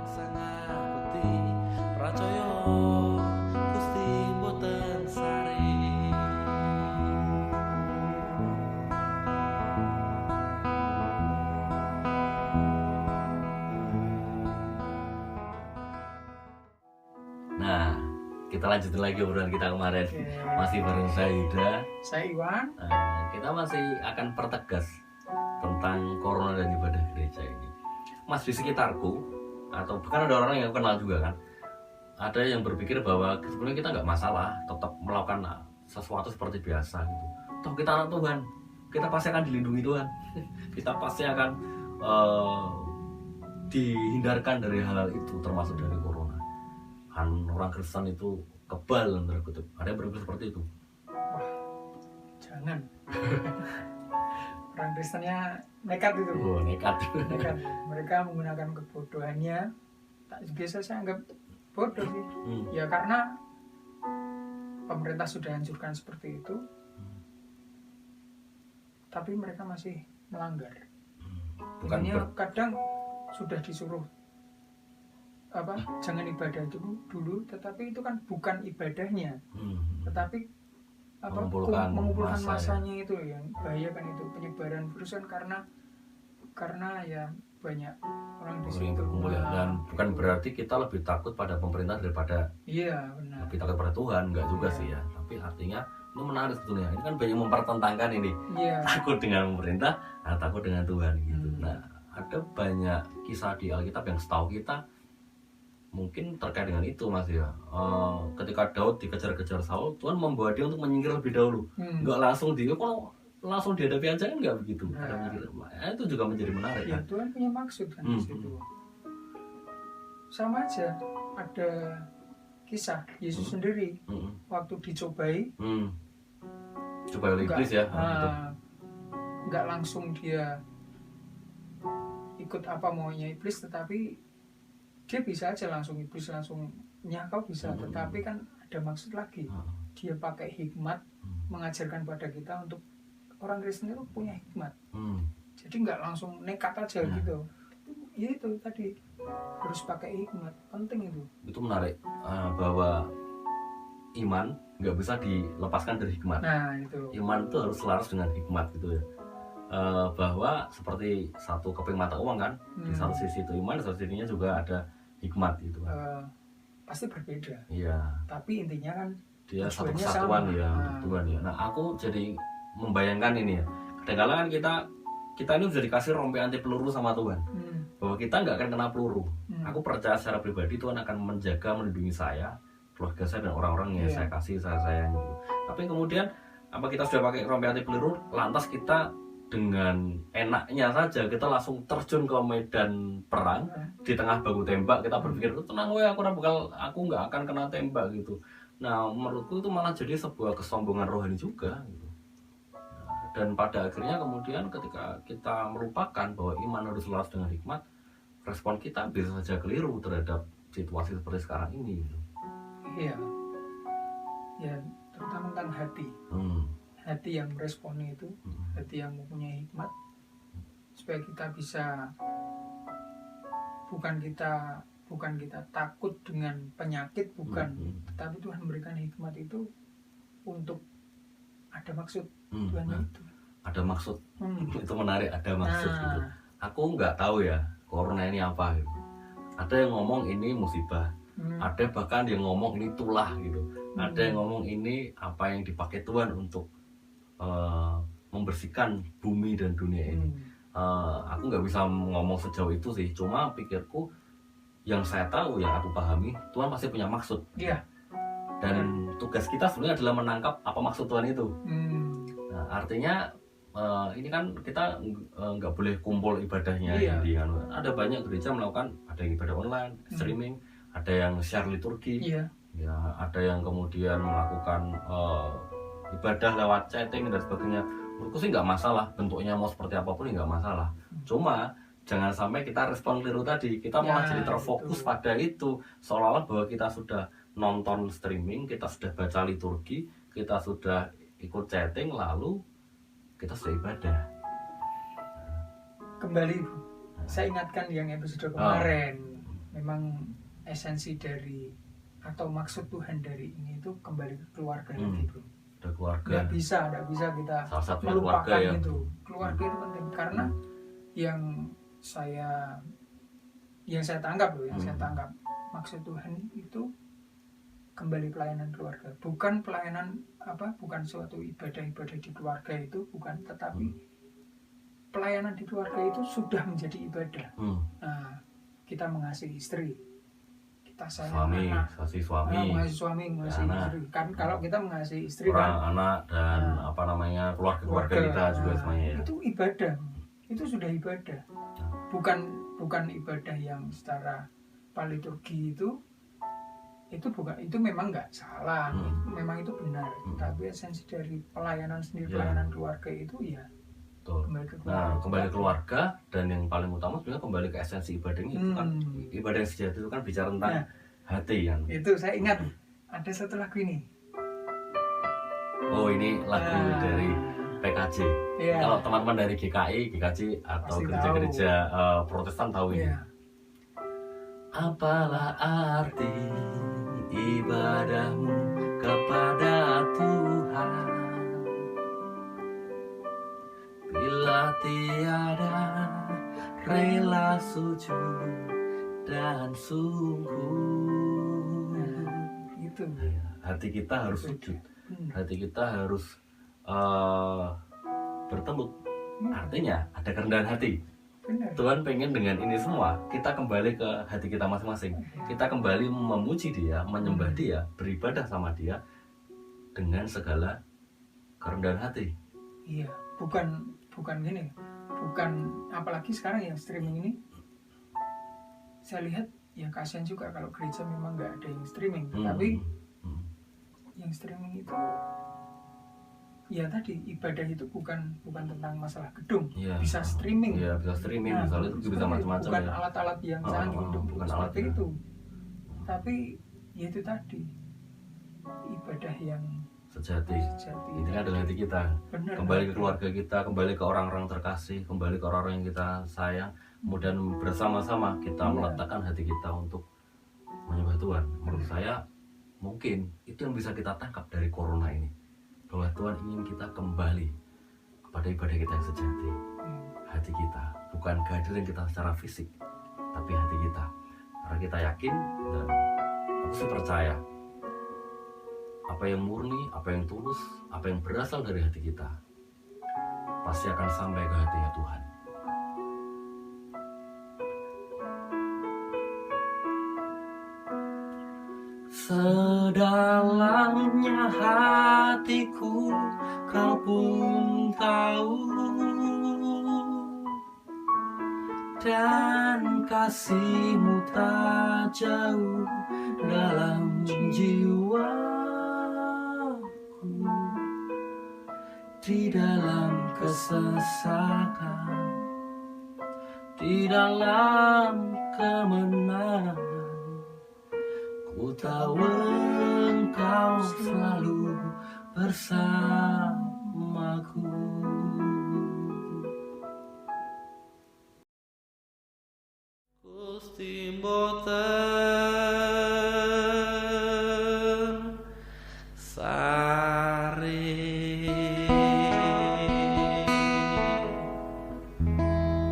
Sangat putih pracaya Gusti boten sari. Nah, kita lanjutin lagi obrolan kita kemarin. Masih bareng saya Yuda. Saya Iwan. Kita masih akan pertegas tentang corona dan ibadah gereja ini. Mas, di sekitarku, atau bahkan ada orang yang kenal juga kan, ada yang berpikir bahwa sebenarnya kita nggak masalah tetap melakukan sesuatu seperti biasa gitu. Toh kita anak Tuhan, kita pasti akan dilindungi Tuhan. Kita pasti akan dihindarkan dari hal-hal itu, termasuk dari corona. Orang Kristen itu kebal, ada yang berpikir seperti itu. Wah, jangan. Orang Kristennya nekat itu. Oh, nekat. Nekat. Mereka menggunakan kebodohannya. Tak biasa saya anggap bodoh sih. Ya karena pemerintah sudah hancurkan seperti itu. Tapi mereka masih melanggar. Bukan kadang sudah disuruh jangan ibadah dulu, tetapi itu kan bukan ibadahnya, tetapi mengumpulkan masanya ya. Itu yang bahaya kan, itu penyebaran virus kan karena ya banyak orang di situ dan bukan berarti kita lebih takut pada pemerintah daripada benar. Lebih takut pada Tuhan, enggak juga sih ya, tapi artinya ini menarik sebetulnya, ini kan banyak mempertentangkan ini takut dengan pemerintah, takut dengan Tuhan gitu. Nah, ada banyak kisah di Alkitab yang setahu kita mungkin terkait dengan itu, Mas ya. Ketika Daud dikejar-kejar Saul, Tuhan membawa dia untuk menyingkir lebih dahulu. Enggak langsung langsung dihadapi aja kan, enggak begitu. Itu juga menjadi menarik ya, kan? Tuhan punya maksud kan di situ. Sama aja ada kisah Yesus sendiri waktu dicobai. Cobai oleh iblis ya. Enggak langsung dia ikut apa maunya iblis, tetapi dia bisa aja iblis langsung nyakau bisa, tetapi kan ada maksud lagi. Dia pakai hikmat mengajarkan pada kita untuk orang Kristen itu punya hikmat. Jadi nggak langsung nekat aja gitu. Ya itu tadi, harus pakai hikmat, penting itu. Itu menarik, bahwa iman nggak bisa dilepaskan dari hikmat. Nah itu. Iman itu harus selaras dengan hikmat gitu ya. Bahwa seperti satu keping mata uang kan, di satu sisi itu iman, di satu sisinya juga ada hikmat gitu kan. Pasti berbeda. Iya. Tapi intinya kan dia satu kesatuan ya, Tuhan ya. Nah, aku jadi membayangkan ini ya. Kadang-kadang kan kita ini sudah dikasih rompi anti peluru sama Tuhan. Bahwa kita nggak akan kena peluru. Aku percaya secara pribadi Tuhan akan menjaga, melindungi saya, keluarga saya dan orang-orang yang saya kasih, saya sayang gitu. Tapi kemudian apa kita sudah pakai rompi anti peluru, lantas kita dengan enaknya saja kita langsung terjun ke medan perang di tengah baku tembak, kita berpikir tenang aku nggak akan kena tembak gitu. Nah, menurutku itu malah jadi sebuah kesombongan rohani juga gitu. Dan pada akhirnya kemudian ketika kita melupakan bahwa iman harus selaras dengan hikmat, respon kita bisa saja keliru terhadap situasi seperti sekarang ini gitu. Iya ya, terutama kan hati yang meresponi itu, hati yang mempunyai hikmat, supaya kita bisa bukan kita takut dengan penyakit, tetapi Tuhan memberikan hikmat itu untuk ada maksud. Tuhan itu ada maksud. Itu menarik, ada maksud gitu. Aku nggak tahu ya corona ini apa gitu. Ada yang ngomong ini musibah, ada bahkan yang ngomong ini tulah gitu, ada yang ngomong ini apa yang dipakai Tuhan untuk membersihkan bumi dan dunia ini. Aku nggak bisa ngomong sejauh itu sih, cuma pikirku yang saya tahu, yang aku pahami, Tuhan pasti punya maksud. Dan tugas kita sebenarnya adalah menangkap apa maksud Tuhan itu. Nah, artinya ini kan kita nggak boleh kumpul ibadahnya. Ada banyak gereja melakukan, ada yang ibadah online, streaming, ada yang share liturgi, ya, ada yang kemudian melakukan ibadah lewat chatting dan sebagainya. Menurutku sih nggak masalah, bentuknya mau seperti apapun nggak masalah. Cuma jangan sampai kita respon keliru tadi, kita malah jadi terfokus pada itu, seolah-olah bahwa kita sudah nonton streaming, kita sudah baca liturgi, kita sudah ikut chatting, lalu kita sudah ibadah. Kembali saya ingatkan yang episode kemarin, memang esensi dari atau maksud Tuhan dari ini itu kembali ke keluarga lagi, bro. Ada keluarga. Nggak bisa kita melupakan ya. Itu keluarga itu penting karena yang saya tangkap loh, saya tangkap maksud Tuhan itu kembali pelayanan keluarga, bukan pelayanan bukan suatu ibadah di keluarga itu bukan, tetapi pelayanan di keluarga itu sudah menjadi ibadah. Nah, kita mengasihi istri, kita sayang anak, mengasihi suami, mengasihi istri. Kan kalau kita mengasihi istri anak dan keluarga kita juga semuanya ya. Itu ibadah, itu sudah ibadah. Bukan ibadah yang secara paliturgi itu bukan, itu memang nggak salah, memang itu benar, tapi esensi dari pelayanan sendiri, pelayanan keluarga itu ya kembali ke keluarga. Nah, kembali ke keluarga, dan yang paling utama sebenarnya kembali ke esensi ibadahnya itu kan ibadah yang sejati itu kan bicara tentang hati kan. Itu saya ingat ada satu lagu ini. Oh, ini lagu dari PKJ. Kalau teman-teman dari GKJ atau gereja-gereja Protestan tahu ini. Apalah arti ibadahmu kepada Tuhan bila tiada rela sujud dan sungguh. Gitu. Hati kita harus sujud, hati kita harus bertemu. Artinya ada kerendahan hati. Benar. Tuhan pengen dengan ini semua kita kembali ke hati kita masing-masing. Kita kembali memuji Dia, menyembah Dia, beribadah sama Dia dengan segala kerendahan hati. Iya, bukan gini. Bukan, apalagi sekarang yang streaming ini. Saya lihat ya kasihan juga kalau gereja memang nggak ada yang streaming. Tapi yang streaming itu ya tadi ibadah itu bukan tentang masalah gedung, bisa streaming. Iya, bisa streaming, misalnya itu bisa macam-macam. Bukan alat-alat yang canggih untuk seperti itu. Tapi ya itu tadi ibadah yang sejati. Ini kan adalah hati kita. Benar, kembali ke keluarga kita, kembali ke orang-orang terkasih, kembali ke orang-orang yang kita sayang. Kemudian bersama-sama kita meletakkan hati kita untuk menyembah Tuhan. Menurut saya mungkin itu yang bisa kita tangkap dari corona ini, bahwa Tuhan ingin kita kembali kepada ibadah kita yang sejati. Hati kita, bukan kehadiran kita secara fisik, tapi hati kita. Karena kita yakin dan aku sih percaya apa yang murni, apa yang tulus, apa yang berasal dari hati kita pasti akan sampai ke hatinya Tuhan. Sedalamnya hatiku kau pun tahu, dan kasih-Mu tak jauh dalam jiwaku. Di dalam kesesakan, di dalam kemenangan, ku tahu Engkau selalu bersamaku. Gusti mboten